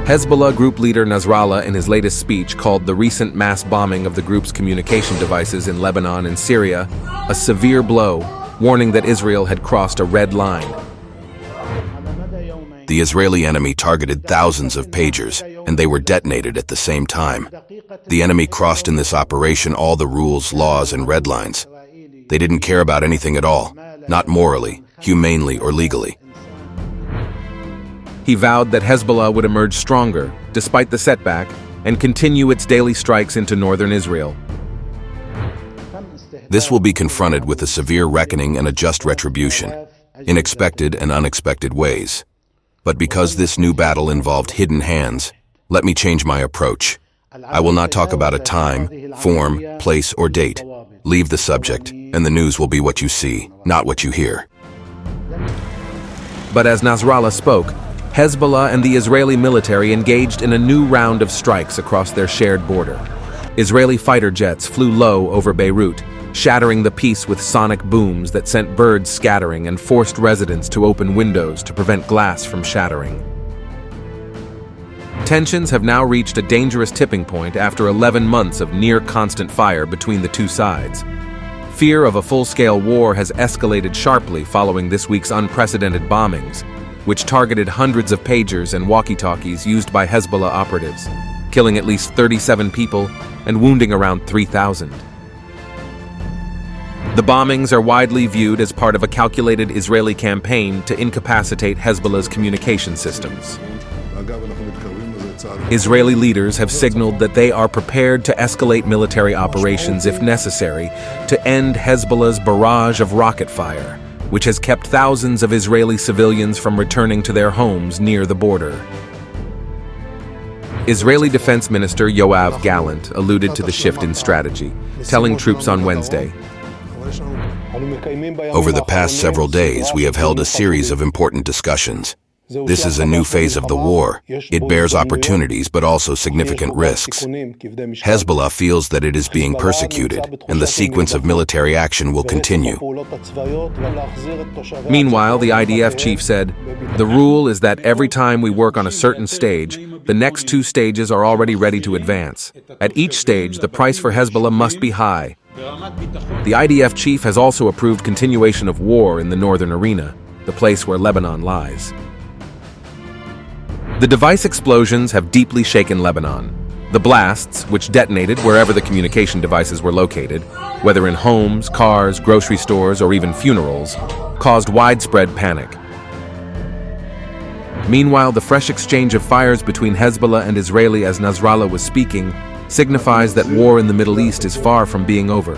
Hezbollah group leader Nasrallah, in his latest speech, called the recent mass bombing of the group's communication devices in Lebanon and Syria a severe blow, warning that Israel had crossed a red line. The Israeli enemy targeted thousands of pagers, and they were detonated at the same time. The enemy crossed in this operation all the rules, laws, and red lines. They didn't care about anything at all, not morally, humanely, or legally. He vowed that Hezbollah would emerge stronger, despite the setback, and continue its daily strikes into northern Israel. This will be confronted with a severe reckoning and a just retribution, in expected and unexpected ways. But because this new battle involved hidden hands, let me change my approach. I will not talk about a time, form, place, or date. Leave the subject, and the news will be what you see, not what you hear. But as Nasrallah spoke, Hezbollah and the Israeli military engaged in a new round of strikes across their shared border. Israeli fighter jets flew low over Beirut, shattering the peace with sonic booms that sent birds scattering and forced residents to open windows to prevent glass from shattering. Tensions have now reached a dangerous tipping point after 11 months of near-constant fire between the two sides. Fear of a full-scale war has escalated sharply following this week's unprecedented bombings, which targeted hundreds of pagers and walkie-talkies used by Hezbollah operatives, killing at least 37 people and wounding around 3,000. The bombings are widely viewed as part of a calculated Israeli campaign to incapacitate Hezbollah's communication systems. Israeli leaders have signaled that they are prepared to escalate military operations if necessary to end Hezbollah's barrage of rocket fire, which has kept thousands of Israeli civilians from returning to their homes near the border. Israeli Defense Minister Yoav Gallant alluded to the shift in strategy, telling troops on Wednesday, Over the past several days, we have held a series of important discussions. This is a new phase of the war. It bears opportunities but also significant risks. Hezbollah feels that it is being persecuted, and the sequence of military action will continue. Meanwhile, the IDF chief said, "The rule is that every time we work on a certain stage, the next two stages are already ready to advance. At each stage, the price for Hezbollah must be high." The IDF chief has also approved continuation of war in the northern arena, the place where Lebanon lies. The device explosions have deeply shaken Lebanon. The blasts, which detonated wherever the communication devices were located, whether in homes, cars, grocery stores, or even funerals, caused widespread panic. Meanwhile, the fresh exchange of fires between Hezbollah and Israeli as Nasrallah was speaking signifies that war in the Middle East is far from being over.